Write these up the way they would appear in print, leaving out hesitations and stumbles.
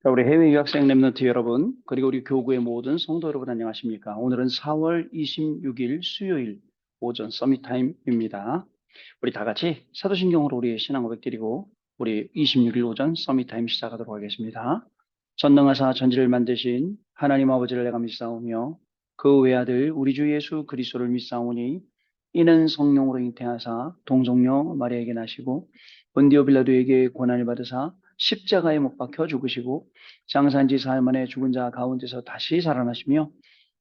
자, 우리 해외 유학생 랩런트 여러분, 그리고 우리 교구의 모든 성도 여러분 안녕하십니까? 오늘은 4월 26일 수요일 오전 서밋 타임입니다. 우리 다 같이 사도신경으로 우리의 신앙 고백 드리고 우리 26일 오전 서밋 타임 시작하도록 하겠습니다. 전능하사 전지를 만드신 하나님 아버지를 내가 믿사오며 그 외아들 우리 주 예수 그리스도를 믿사오니 이는 성령으로 잉태하사 동정녀 마리아에게 나시고 본디오 빌라도에게 고난을 받으사 십자가에 못 박혀 죽으시고 장사한 지 사흘 만에 죽은 자 가운데서 다시 살아나시며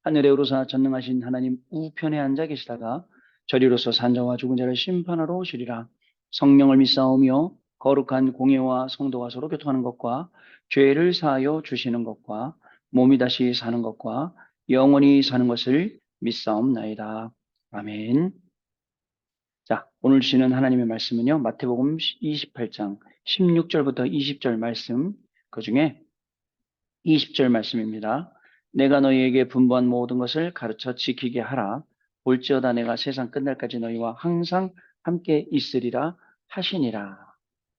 하늘에 오르사 전능하신 하나님 우편에 앉아 계시다가 저리로서 산자와 죽은 자를 심판하러 오시리라. 성령을 믿사오며 거룩한 공예와 성도가 서로 교통하는 것과 죄를 사하여 주시는 것과 몸이 다시 사는 것과 영원히 사는 것을 믿사옵나이다. 아멘. 자, 오늘 주시는 하나님의 말씀은요, 마태복음 28장 16절부터 20절 말씀, 그 중에 20절 말씀입니다. 내가 너희에게 분부한 모든 것을 가르쳐 지키게 하라. 볼지어다 내가 세상 끝날까지 너희와 항상 함께 있으리라 하시니라.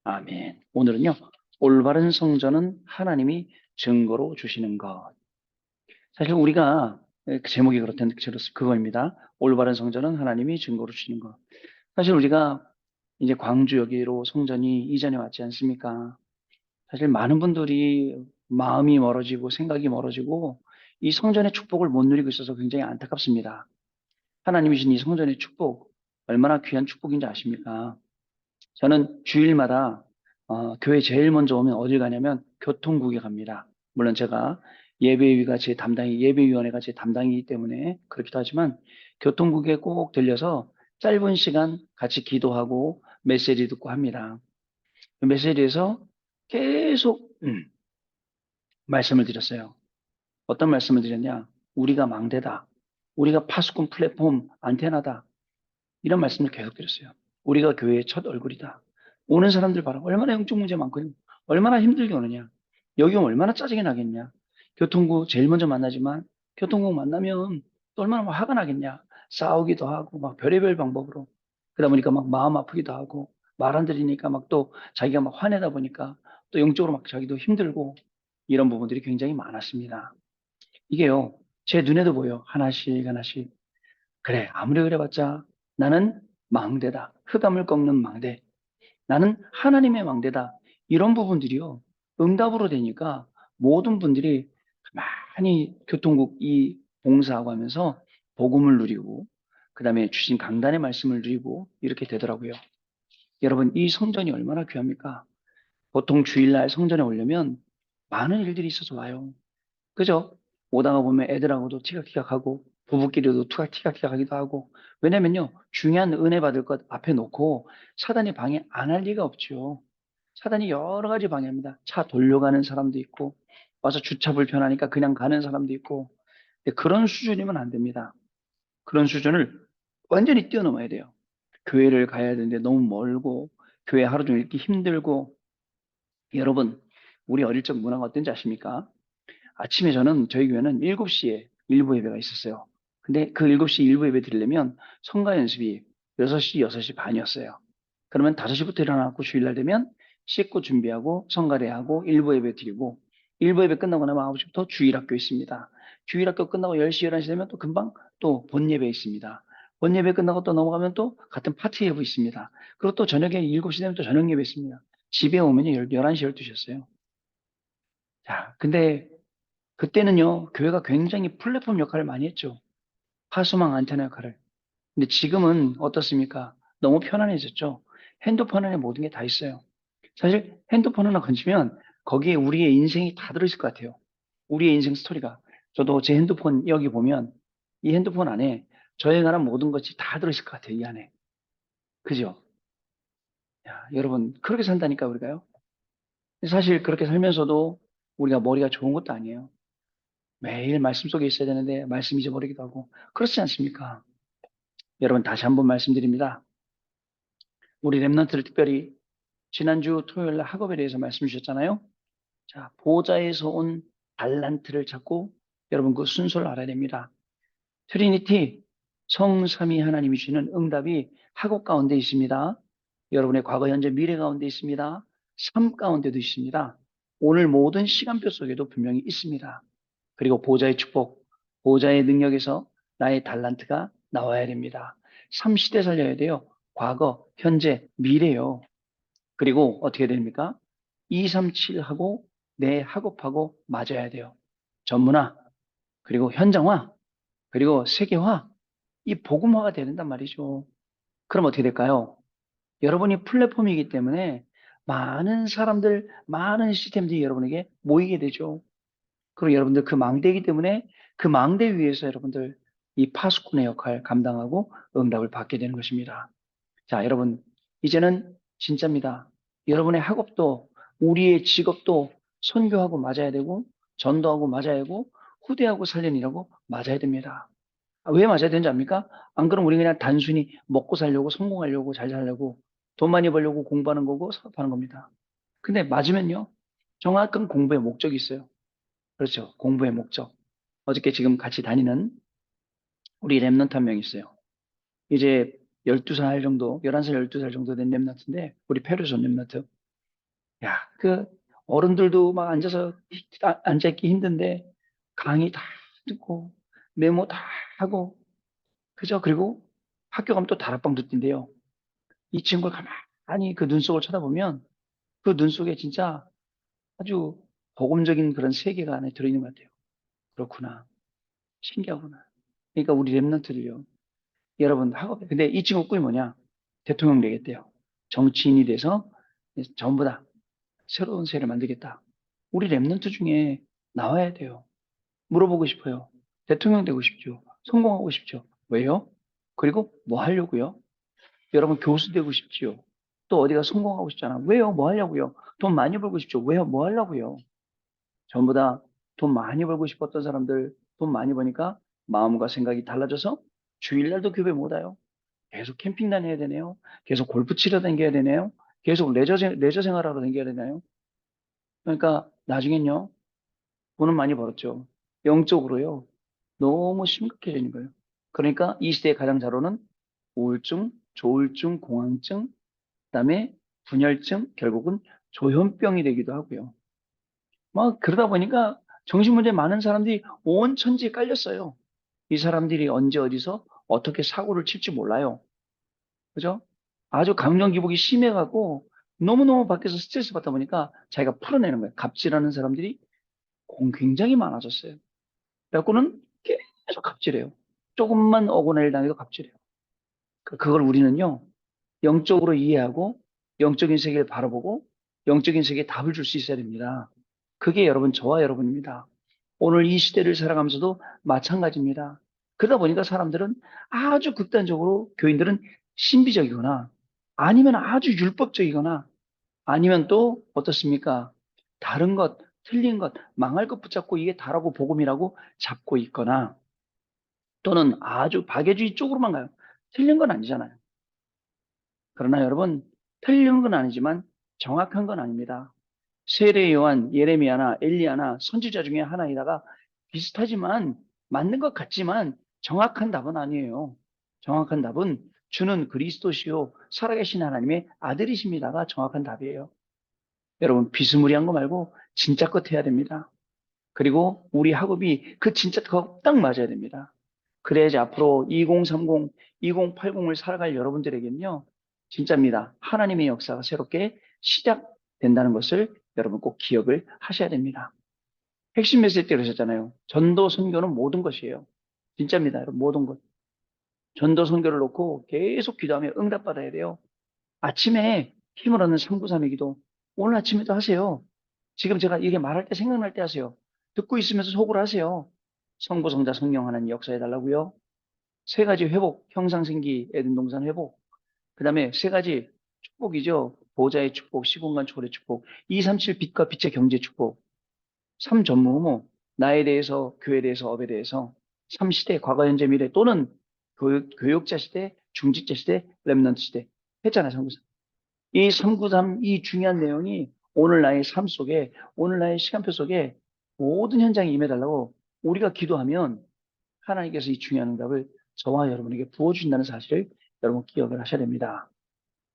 아멘. 오늘은요, 올바른 성전은 하나님이 증거로 주시는 것. 사실 우리가 그 제목이 그렇다는 그거입니다. 올바른 성전은 하나님이 증거로 주시는 것. 사실 우리가 이제 광주 여기로 성전이 이전에 왔지 않습니까? 사실 많은 분들이 마음이 멀어지고 생각이 멀어지고 이 성전의 축복을 못 누리고 있어서 굉장히 안타깝습니다. 하나님이 주신 이 성전의 축복, 얼마나 귀한 축복인지 아십니까? 저는 주일마다 교회 제일 먼저 오면 어딜 가냐면 교통국에 갑니다. 물론 제가 예배위원회가 제 담당이기 때문에 그렇기도 하지만 교통국에 꼭 들려서 짧은 시간 같이 기도하고 메시지 듣고 합니다. 그 메시지에서 계속 말씀을 드렸어요. 어떤 말씀을 드렸냐? 우리가 망대다. 우리가 파수꾼 플랫폼 안테나다. 이런 말씀을 계속 드렸어요. 우리가 교회의 첫 얼굴이다. 오는 사람들 봐라. 얼마나 영적 문제 많거든요. 얼마나 힘들게 오느냐. 여기 오면 얼마나 짜증이 나겠냐. 교통국 제일 먼저 만나지만 교통국 만나면 또 얼마나 막 화가 나겠냐. 싸우기도 하고 막 별의별 방법으로. 그러다 보니까 막 마음 아프기도 하고 말 안 들으니까 막 또 자기가 막 화내다 보니까 또 영적으로 막 자기도 힘들고 이런 부분들이 굉장히 많았습니다. 이게요, 제 눈에도 보여. 하나씩 하나씩. 그래, 아무리 그래봤자 나는 망대다. 흑암을 꺾는 망대. 나는 하나님의 망대다. 이런 부분들이요. 응답으로 되니까 모든 분들이 많이 교통국 이 봉사하고 하면서 복음을 누리고 그 다음에 주신 강단의 말씀을 누리고 이렇게 되더라고요. 여러분, 이 성전이 얼마나 귀합니까? 보통 주일날 성전에 오려면 많은 일들이 있어서 와요. 그죠? 오다가 보면 애들하고도 티격태격하고 부부끼리도 티격태격하기도 하고 왜냐면요 중요한 은혜 받을 것 앞에 놓고 사단이 방해 안 할 리가 없죠. 사단이 여러 가지 방해합니다. 차 돌려가는 사람도 있고 와서 주차 불편하니까 그냥 가는 사람도 있고 근데 그런 수준이면 안 됩니다. 그런 수준을 완전히 뛰어넘어야 돼요. 교회를 가야 되는데 너무 멀고 교회 하루 종일 있기 힘들고 여러분 우리 어릴 적 문화가 어떤지 아십니까? 아침에 저는 저희 교회는 7시에 일부 예배가 있었어요. 근데 그 7시 일부 예배 드리려면 성가 연습이 6시, 6시 반이었어요. 그러면 5시부터 일어나고 주일날 되면 씻고 준비하고 성가대하고 일부 예배 드리고 일부 예배 끝나고 나면 9시부터 주일학교 있습니다. 주일학교 끝나고 10시, 11시 되면 또 금방 또 본예배 있습니다. 본예배 끝나고 또 넘어가면 또 같은 파티 예배 있습니다. 그리고 또 저녁에 7시 되면 또 저녁 예배 있습니다. 집에 오면요 11시, 12시였어요. 자, 근데 그때는요, 교회가 굉장히 플랫폼 역할을 많이 했죠. 파수망 안테나 역할을. 근데 지금은 어떻습니까? 너무 편안해졌죠. 핸드폰 안에 모든 게 다 있어요. 사실 핸드폰 하나 건지면 거기에 우리의 인생이 다 들어있을 것 같아요. 우리의 인생 스토리가. 저도 제 핸드폰 여기 보면 이 핸드폰 안에 저에 관한 모든 것이 다 들어있을 것 같아요. 이 안에. 그죠? 야, 여러분, 그렇게 산다니까, 우리가요. 사실 그렇게 살면서도 우리가 머리가 좋은 것도 아니에요. 매일 말씀 속에 있어야 되는데 말씀 잊어버리기도 하고 그렇지 않습니까? 여러분 다시 한번 말씀드립니다. 우리 랩런트를 특별히 지난주 토요일 날 학업에 대해서 말씀 주셨잖아요. 자, 보좌에서 온 달란트를 찾고 여러분 그 순서를 알아야 됩니다. 트리니티 성삼위 하나님이 주시는 응답이 학업 가운데 있습니다. 여러분의 과거, 현재, 미래 가운데 있습니다. 삶 가운데도 있습니다. 오늘 모든 시간표 속에도 분명히 있습니다. 그리고 보호자의 축복, 보호자의 능력에서 나의 달란트가 나와야 됩니다. 3시대 살려야 돼요. 과거, 현재, 미래요. 그리고 어떻게 됩니까? 237하고 내 학업하고 맞아야 돼요. 전문화, 그리고 현장화, 그리고 세계화, 이 복음화가 된단 말이죠. 그럼 어떻게 될까요? 여러분이 플랫폼이기 때문에 많은 사람들, 많은 시스템들이 여러분에게 모이게 되죠. 그리고 여러분들 그 망대이기 때문에 그 망대 위에서 여러분들 이 파수꾼의 역할 감당하고 응답을 받게 되는 것입니다. 자, 여러분, 이제는 진짜입니다. 여러분의 학업도 우리의 직업도 선교하고 맞아야 되고 전도하고 맞아야 되고 후대하고 살려니라고 맞아야 됩니다. 왜 맞아야 되는지 압니까? 안 그러면 우리 그냥 단순히 먹고 살려고 성공하려고 잘 살려고 돈 많이 벌려고 공부하는 거고 사업하는 겁니다. 근데 맞으면요. 정확한 공부의 목적이 있어요. 그렇죠. 공부의 목적. 어저께 지금 같이 다니는 우리 랩런트 한 명 있어요. 이제 12살 정도, 11살, 12살 정도 된 랩런트인데 우리 페루에서 온 랩런트. 야, 그 어른들도 막 앉아서 앉아있기 힘든데 강의 다 듣고 메모 다 하고 그죠? 그리고 학교 가면 또 다락방도 뛴대요. 이 친구를 가만히 그 눈 속을 쳐다보면 그 눈 속에 진짜 아주 복음적인 그런 세계가 안에 들어있는 것 같아요. 그렇구나. 신기하구나. 그러니까 우리 랩런트들요. 여러분 학업에. 근데 이 친구 꿈이 뭐냐? 대통령 되겠대요. 정치인이 돼서 전부 다 새로운 세를 만들겠다. 우리 랩런트 중에 나와야 돼요. 물어보고 싶어요. 대통령 되고 싶죠. 성공하고 싶죠. 왜요? 그리고 뭐 하려고요? 여러분 교수 되고 싶지요. 또 어디가 성공하고 싶잖아. 왜요? 뭐 하려고요? 돈 많이 벌고 싶죠. 왜요? 뭐 하려고요? 전부 다 돈 많이 벌고 싶었던 사람들 돈 많이 버니까 마음과 생각이 달라져서 주일날도 교회 못 와요. 계속 캠핑 다녀야 되네요. 계속 골프 치러 다녀야 되네요. 계속 레저 생활하러 다녀야 되나요? 그러니까 나중엔요. 돈은 많이 벌었죠. 영적으로요. 너무 심각해지는 거예요. 그러니까 이 시대의 가장 잘 오는 우울증, 조울증, 공황증, 그다음에 분열증, 결국은 조현병이 되기도 하고요. 막 그러다 보니까 정신문제 많은 사람들이 온 천지에 깔렸어요. 이 사람들이 언제 어디서 어떻게 사고를 칠지 몰라요. 그죠? 아주 감정 기복이 심해갖고 너무너무 밖에서 스트레스 받다 보니까 자기가 풀어내는 거예요. 갑질하는 사람들이 굉장히 많아졌어요. 그래갖고는 계속 갑질해요. 조금만 억울한 일 당해도 갑질해요. 그걸 우리는요, 영적으로 이해하고 영적인 세계를 바라보고 영적인 세계에 답을 줄 수 있어야 됩니다. 그게 여러분, 저와 여러분입니다. 오늘 이 시대를 살아가면서도 마찬가지입니다. 그러다 보니까 사람들은 아주 극단적으로 교인들은 신비적이거나 아니면 아주 율법적이거나 아니면 또 어떻습니까? 다른 것, 틀린 것, 망할 것 붙잡고 이게 다라고 복음이라고 잡고 있거나 또는 아주 박애주의 쪽으로만 가요. 틀린 건 아니잖아요. 그러나 여러분, 틀린 건 아니지만 정확한 건 아닙니다. 세례 요한, 예레미야나 엘리야나 선지자 중에 하나이다가 비슷하지만 맞는 것 같지만 정확한 답은 아니에요. 정확한 답은 주는 그리스도시요 살아계신 하나님의 아들이십니다가 정확한 답이에요. 여러분 비스무리한 거 말고 진짜 것 해야 됩니다. 그리고 우리 학업이 그 진짜 거 딱 맞아야 됩니다. 그래야지 앞으로 2030, 2080을 살아갈 여러분들에게는요, 진짜입니다. 하나님의 역사가 새롭게 시작된다는 것을 여러분 꼭 기억을 하셔야 됩니다. 핵심 메시지 때 그러셨잖아요. 전도, 선교는 모든 것이에요. 진짜입니다. 여러분, 모든 것. 전도, 선교를 놓고 계속 기도하며 응답받아야 돼요. 아침에 힘을 얻는 393의 기도, 오늘 아침에도 하세요. 지금 제가 이게 말할 때 생각날 때 하세요. 듣고 있으면서 속으로 하세요. 성부, 성자, 성령 하나님 역사해 달라고요. 세 가지 회복, 형상생기, 에덴 동산 회복. 그 다음에 세 가지 축복이죠. 보좌의 축복, 시공간 초월의 축복, 237 빛과 빛의 경제 축복, 3전무후무, 나에 대해서, 교회에 대해서, 업에 대해서, 3시대, 과거, 현재, 미래, 또는 교육자 시대, 중직자 시대, 랩넌트 시대. 했잖아요, 성구사. 이 393, 이 중요한 내용이 오늘 나의 삶 속에, 오늘 나의 시간표 속에 모든 현장에 임해달라고 우리가 기도하면 하나님께서 이 중요한 응답을 저와 여러분에게 부어주신다는 사실을 여러분 기억을 하셔야 됩니다.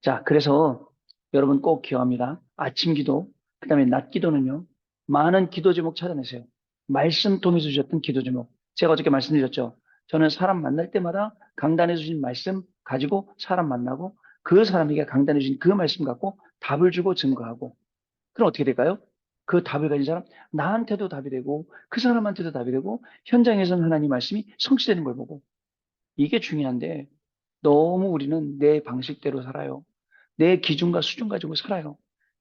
자, 그래서 여러분 꼭 기억합니다. 아침 기도, 그 다음에 낮 기도는요, 많은 기도 제목 찾아내세요. 말씀 통해서 주셨던 기도 제목. 제가 어저께 말씀드렸죠. 저는 사람 만날 때마다 강단에 주신 말씀 가지고 사람 만나고 그 사람에게 강단에 주신 그 말씀 갖고 답을 주고 증거하고 그럼 어떻게 될까요? 그 답을 가진 사람, 나한테도 답이 되고 그 사람한테도 답이 되고 현장에서는 하나님 말씀이 성취되는 걸 보고 이게 중요한데 너무 우리는 내 방식대로 살아요. 내 기준과 수준 가지고 살아요.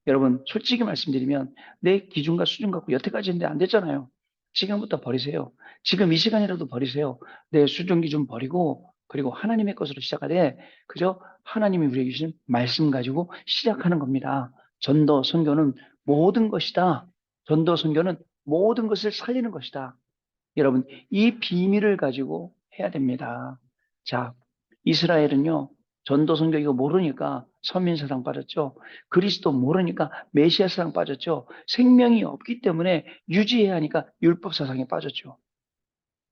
여러분, 솔직히 말씀드리면 내 기준과 수준 갖고 여태까지 했는데 안 됐잖아요. 지금부터 버리세요. 지금 이 시간이라도 버리세요. 내 수준 기준 버리고 그리고 하나님의 것으로 시작하되 그저 하나님이 우리에게 주신 말씀 가지고 시작하는 겁니다. 전도, 선교는 모든 것이다. 전도, 선교는 모든 것을 살리는 것이다. 여러분, 이 비밀을 가지고 해야 됩니다. 자, 이스라엘은요, 전도 선교 이거 모르니까 선민사상 빠졌죠. 그리스도 모르니까 메시아 사상 빠졌죠. 생명이 없기 때문에 유지해야 하니까 율법 사상에 빠졌죠.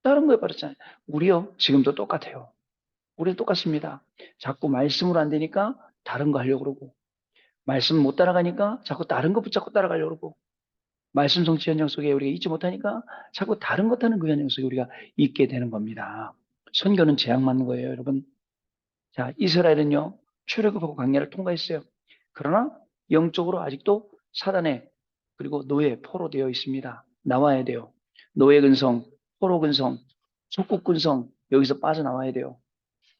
다른 거에 빠졌잖아요. 우리요, 지금도 똑같아요. 우리도 똑같습니다. 자꾸 말씀으로 안 되니까 다른 거 하려고 그러고, 말씀 못 따라가니까 자꾸 다른 거 붙잡고 따라가려고 그러고, 말씀 성취 현장 속에 우리가 있지 못하니까 자꾸 다른 것 하는 그 현장 속에 우리가 있게 되는 겁니다. 선교는 재앙 맞는 거예요, 여러분. 자, 이스라엘은요, 출애굽하고 광야를 통과했어요. 그러나 영적으로 아직도 사단의 그리고 노예, 포로 되어 있습니다. 나와야 돼요. 노예 근성, 포로 근성, 속국 근성, 여기서 빠져나와야 돼요.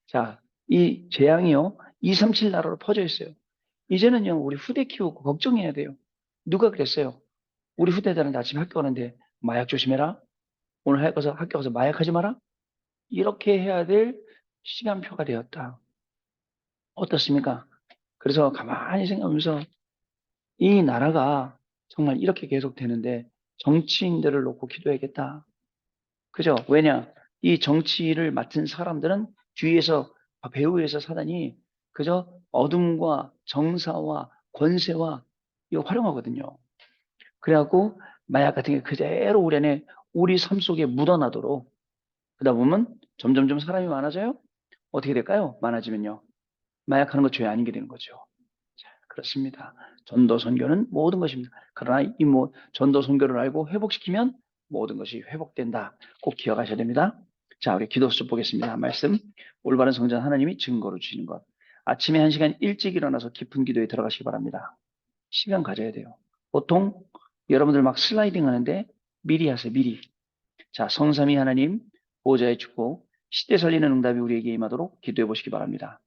자, 이 재앙이요, 237 나라로 퍼져 있어요. 이제는요, 우리 후대 키우고 걱정해야 돼요. 누가 그랬어요? 우리 후대들은 아침 학교 가는데 마약 조심해라. 오늘 학교 가서 마약하지 마라. 이렇게 해야 될 시간표가 되었다. 어떻습니까? 그래서 가만히 생각하면서 이 나라가 정말 이렇게 계속 되는데 정치인들을 놓고 기도해야겠다. 그죠? 왜냐? 이 정치를 맡은 사람들은 뒤에서 배후에서 사단이 그저 어둠과 정사와 권세와 이거 활용하거든요. 그래갖고 마약 같은 게 그대로 우리 안에 우리 삶 속에 묻어나도록 그러다 보면 점점점 사람이 많아져요. 어떻게 될까요? 많아지면요. 마약하는 거 죄 아닌 게 되는 거죠. 자, 그렇습니다. 전도 선교는 모든 것입니다. 그러나 이 전도 선교를 알고 회복시키면 모든 것이 회복된다. 꼭 기억하셔야 됩니다. 자, 우리 기도 수 보겠습니다. 말씀. 올바른 성전 하나님이 증거로 주시는 것. 아침에 1시간 일찍 일어나서 깊은 기도에 들어가시기 바랍니다. 시간 가져야 돼요. 보통 여러분들 막 슬라이딩 하는데 미리 하세요. 미리. 자, 성삼위 하나님 보좌의 축복 시대 살리는 응답이 우리에게 임하도록 기도해 보시기 바랍니다.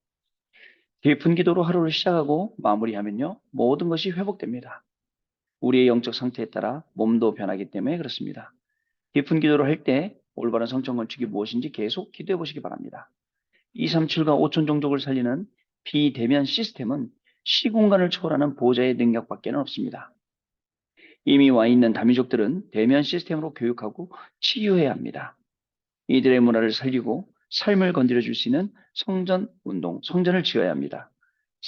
깊은 기도로 하루를 시작하고 마무리하면요. 모든 것이 회복됩니다. 우리의 영적 상태에 따라 몸도 변하기 때문에 그렇습니다. 깊은 기도를 할 때 올바른 성전 건축이 무엇인지 계속 기도해 보시기 바랍니다. 237과 5천 종족을 살리는 비대면 시스템은 시공간을 초월하는 보좌의 능력밖에는 없습니다. 이미 와 있는 다민족들은 대면 시스템으로 교육하고 치유해야 합니다. 이들의 문화를 살리고 삶을 건드려 줄 수 있는 성전 운동, 성전을 지어야 합니다.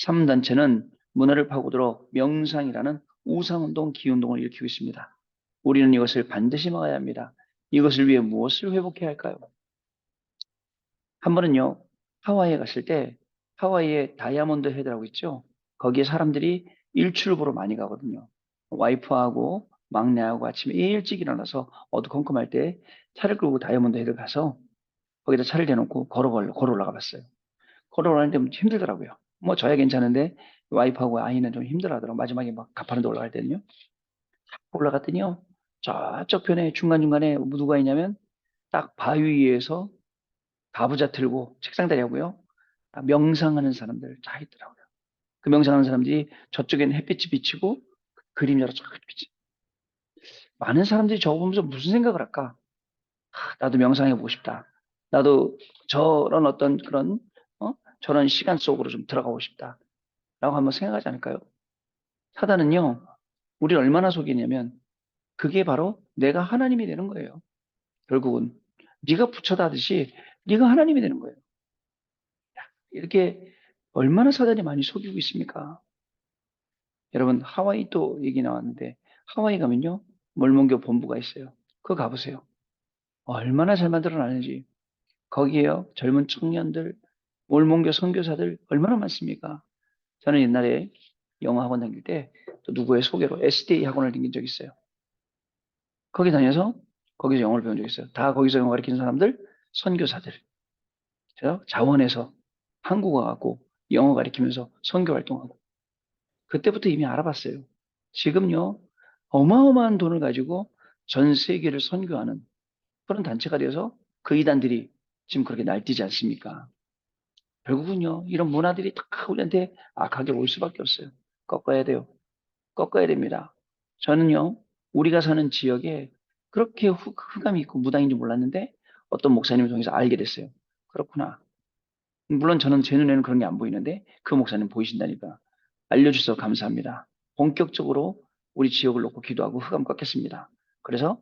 3단체는 문화를 파고들어 명상이라는 우상운동, 기운동을 일으키고 있습니다. 우리는 이것을 반드시 막아야 합니다. 이것을 위해 무엇을 회복해야 할까요? 한 번은요, 하와이에 갔을 때 하와이에 다이아몬드 헤드라고 있죠. 거기에 사람들이 일출을 보러 많이 가거든요. 와이프하고 막내하고 아침에 일찍 일어나서 어두컴컴할 때 차를 끌고 다이아몬드 헤드 가서 거기다 차를 대놓고 걸어 올라가 봤어요. 걸어 올라가는데 힘들더라고요. 뭐 저야 괜찮은데 와이프하고 아이는 좀 힘들어하더라고요. 마지막에 막 가파른데 올라갈 때는요. 올라갔더니요. 저쪽 편에 중간중간에 누가 있냐면 딱 바위 위에서 가부좌 틀고 책상다리하고요. 명상하는 사람들 다 있더라고요. 그 명상하는 사람들이 저쪽에는 햇빛이 비치고 그림자로 쫙 비치. 많은 사람들이 저거 보면서 무슨 생각을 할까? 나도 명상해보고 싶다. 나도 저런 어떤 그런, 저런 시간 속으로 좀 들어가고 싶다. 라고 한번 생각하지 않을까요? 사단은요, 우리를 얼마나 속이냐면, 그게 바로 내가 하나님이 되는 거예요. 결국은. 네가 부처다 하듯이 네가 하나님이 되는 거예요. 이렇게 얼마나 사단이 많이 속이고 있습니까? 여러분, 하와이 또 얘기 나왔는데, 하와이 가면요, 몰몬교 본부가 있어요. 그거 가보세요. 얼마나 잘 만들어놨는지. 거기에요, 젊은 청년들, 몰몬교 선교사들 얼마나 많습니까? 저는 옛날에 영어 학원 다닐 때 또 누구의 소개로 SDA 학원을 다닌 적이 있어요. 거기 다녀서 거기서 영어를 배운 적이 있어요. 다 거기서 영어 가르치는 사람들, 선교사들. 제가 자원해서 한국어 갖고 영어 가르치면서 선교 활동하고 그때부터 이미 알아봤어요. 지금요, 어마어마한 돈을 가지고 전 세계를 선교하는 그런 단체가 되어서 그 이단들이 지금 그렇게 날뛰지 않습니까? 결국은요, 이런 문화들이 다 우리한테 악하게 올 수밖에 없어요. 꺾어야 돼요. 꺾어야 됩니다. 저는요, 우리가 사는 지역에 그렇게 흑암이 있고 무당인지 몰랐는데 어떤 목사님을 통해서 알게 됐어요. 그렇구나. 물론 저는 제 눈에는 그런 게 안 보이는데 그 목사님 보이신다니까. 알려주셔서 감사합니다. 본격적으로 우리 지역을 놓고 기도하고 흑암 꺾겠습니다. 그래서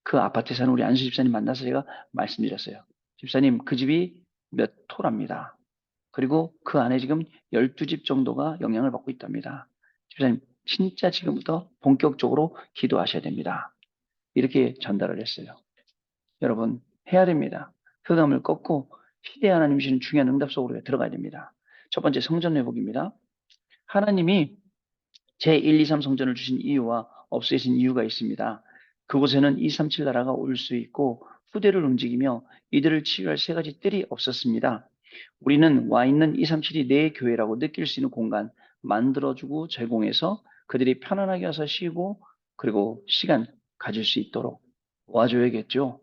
그 아파트에 사는 우리 안수 집사님 만나서 제가 말씀드렸어요. 집사님, 그 집이 몇 토랍니다. 그리고 그 안에 지금 12집 정도가 영향을 받고 있답니다. 집사님, 진짜 지금부터 본격적으로 기도하셔야 됩니다. 이렇게 전달을 했어요. 여러분, 해야 됩니다. 흑암을 꺾고 시대 하나님 주시는 중요한 응답 속으로 들어가야 됩니다. 첫 번째 성전 회복입니다. 하나님이 제1, 2, 3 성전을 주신 이유와 없애신 이유가 있습니다. 그곳에는 237 나라가 올 수 있고 후대를 움직이며 이들을 치유할 세 가지 뜰이 없었습니다. 우리는 와 있는 237이 내 교회라고 느낄 수 있는 공간 만들어주고 제공해서 그들이 편안하게 와서 쉬고 그리고 시간 가질 수 있도록 도와줘야겠죠.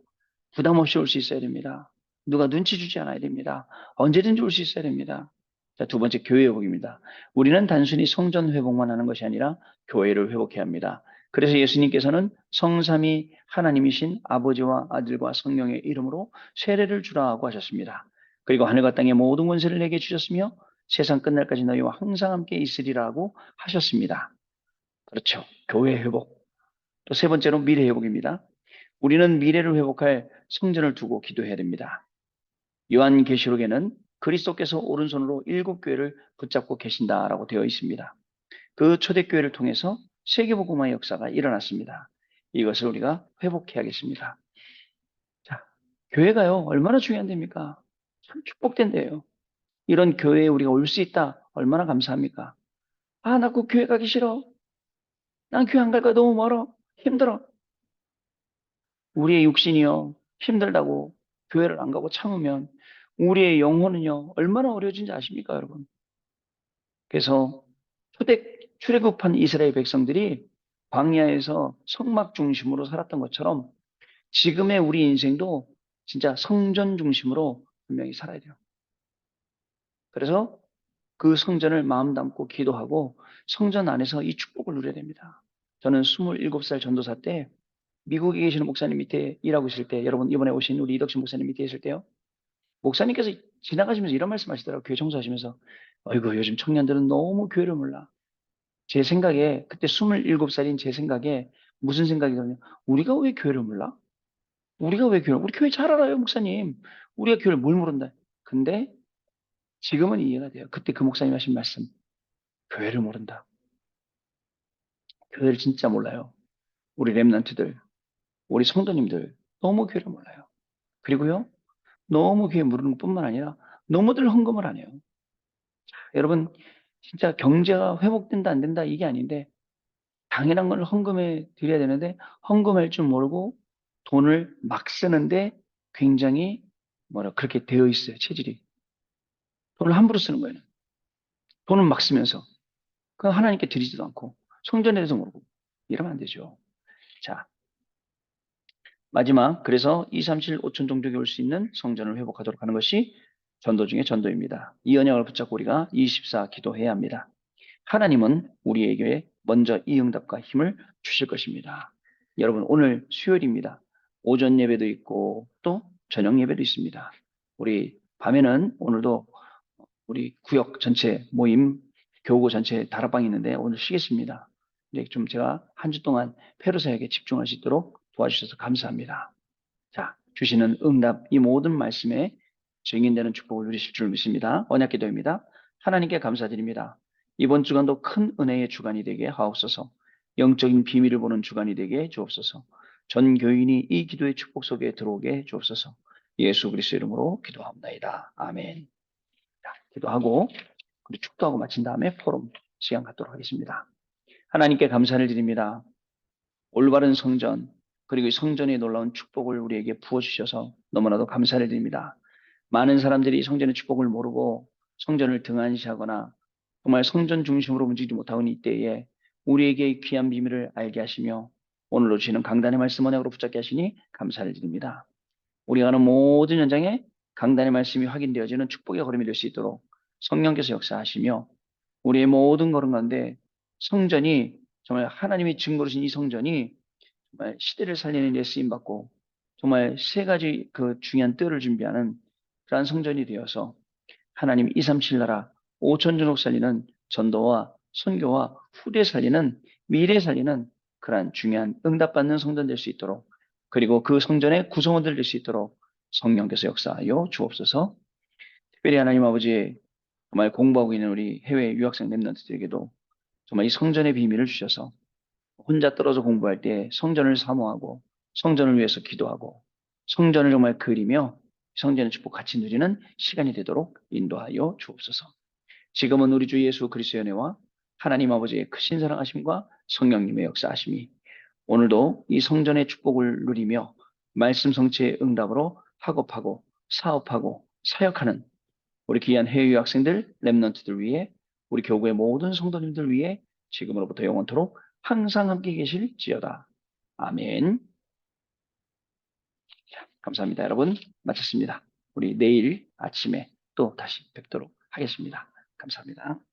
부담 없이 올 수 있어야 됩니다. 누가 눈치 주지 않아야 됩니다. 언제든지 올 수 있어야 됩니다. 자, 두 번째 교회 회복입니다. 우리는 단순히 성전 회복만 하는 것이 아니라 교회를 회복해야 합니다. 그래서 예수님께서는 성삼위 하나님이신 아버지와 아들과 성령의 이름으로 세례를 주라 하고 하셨습니다. 그리고 하늘과 땅의 모든 권세를 내게 주셨으며 세상 끝날까지 너희와 항상 함께 있으리라고 하셨습니다. 그렇죠. 교회 회복. 또 세 번째로 미래 회복입니다. 우리는 미래를 회복할 성전을 두고 기도해야 됩니다. 요한계시록에는 그리스도께서 오른손으로 7교회를 붙잡고 계신다라고 되어 있습니다. 그 초대교회를 통해서 세계복음화의 역사가 일어났습니다. 이것을 우리가 회복해야겠습니다. 자, 교회가요, 얼마나 중요한 데입니까? 참 축복된 데예요. 이런 교회에 우리가 올 수 있다. 얼마나 감사합니까? 아, 나 꼭 교회 가기 싫어. 난 교회 안 갈 거야. 너무 멀어. 힘들어. 우리의 육신이요, 힘들다고 교회를 안 가고 참으면 우리의 영혼은요, 얼마나 어려워진지 아십니까, 여러분? 그래서 출애굽한 이스라엘 백성들이 광야에서 성막 중심으로 살았던 것처럼 지금의 우리 인생도 진짜 성전 중심으로 분명히 살아야 돼요. 그래서 그 성전을 마음 담고 기도하고 성전 안에서 이 축복을 누려야 됩니다. 저는 27살 전도사 때 미국에 계시는 목사님 밑에 일하고 있을 때, 여러분 이번에 오신 우리 이덕신 목사님 밑에 있을 때요. 목사님께서 지나가시면서 이런 말씀 하시더라고요. 교회 청소하시면서. 어이구, 요즘 청년들은 너무 교회를 몰라. 제 생각에, 그때 27살인 제 생각에 무슨 생각이거든요. 우리가 왜 교회를 몰라? 우리 교회 잘 알아요, 목사님. 우리가 교회를 뭘 모른다. 근데 지금은 이해가 돼요. 그때 그 목사님 하신 말씀. 교회를 모른다. 교회를 진짜 몰라요. 우리 랩런트들, 우리 성도님들 너무 교회를 몰라요. 그리고요, 너무 교회 모르는 것뿐만 아니라 너무들 헌금을 안 해요. 여러분, 진짜 경제가 회복된다 안 된다 이게 아닌데 당연한 걸 헌금해 드려야 되는데 헌금할 줄 모르고 돈을 막 쓰는데 굉장히 그렇게 되어 있어요. 체질이. 돈을 함부로 쓰는 거예요. 돈을 막 쓰면서. 그 하나님께 드리지도 않고 성전에 대해서 모르고 이러면 안 되죠. 자, 마지막 그래서 237, 5천 종족이 올 수 있는 성전을 회복하도록 하는 것이 전도 중에 전도입니다. 이 언약을 붙잡고 우리가 24 기도해야 합니다. 하나님은 우리에게 먼저 이 응답과 힘을 주실 것입니다. 여러분, 오늘 수요일입니다. 오전 예배도 있고 또 저녁 예배도 있습니다. 우리 밤에는 오늘도 우리 구역 전체 모임, 교구 전체 다락방이 있는데 오늘 쉬겠습니다. 이제 좀 제가 한 주 동안 페루사에게 집중할 수 있도록 도와주셔서 감사합니다. 자, 주시는 응답, 이 모든 말씀에 증인되는 축복을 누리실 줄 믿습니다. 언약 기도입니다. 하나님께 감사드립니다. 이번 주간도 큰 은혜의 주간이 되게 하옵소서. 영적인 비밀을 보는 주간이 되게 주옵소서. 전 교인이 이 기도의 축복 속에 들어오게 주옵소서. 예수 그리스도 이름으로 기도합니다. 아멘. 자, 기도하고 우리 축도하고 마친 다음에 포럼 시간 갖도록 하겠습니다. 하나님께 감사를 드립니다. 올바른 성전, 그리고 이 성전의 놀라운 축복을 우리에게 부어주셔서 너무나도 감사를 드립니다. 많은 사람들이 성전의 축복을 모르고 성전을 등한시하거나 정말 성전 중심으로 움직이지 못하고 있는 이때에 우리에게 이 귀한 비밀을 알게 하시며 오늘로 주시는 강단의 말씀 언약으로 붙잡게 하시니 감사를 드립니다. 우리가 하는 모든 현장에 강단의 말씀이 확인되어지는 축복의 걸음이 될 수 있도록 성령께서 역사하시며 우리의 모든 걸음 가운데 성전이 정말 하나님이 증거로 주신 이 성전이 정말 시대를 살리는 데 쓰임받고 정말 세 가지 그 중요한 뜰을 준비하는 그러한 성전이 되어서 하나님 237 나라 5천 전국 살리는 전도와 선교와 후대 살리는 미래 살리는 그러한 중요한 응답받는 성전 될 수 있도록 그리고 그 성전의 구성원들 될 수 있도록 성령께서 역사하여 주옵소서. 특별히 하나님 아버지 정말 공부하고 있는 우리 해외 유학생 랩런트들에게도 정말 이 성전의 비밀을 주셔서 혼자 떨어져 공부할 때 성전을 사모하고 성전을 위해서 기도하고 성전을 정말 그리며 성전의 축복 같이 누리는 시간이 되도록 인도하여 주옵소서. 지금은 우리 주 예수 그리스도의 은혜와 하나님 아버지의 크신 사랑하심과 성령님의 역사하심이 오늘도 이 성전의 축복을 누리며 말씀 성취의 응답으로 학업하고 사업하고 사역하는 우리 귀한 해외 유학생들, 랩런트들 위해 우리 교구의 모든 성도님들 위해 지금으로부터 영원토록 항상 함께 계실지어다. 아멘. 감사합니다. 여러분 마쳤습니다. 우리 내일 아침에 또 다시 뵙도록 하겠습니다. 감사합니다.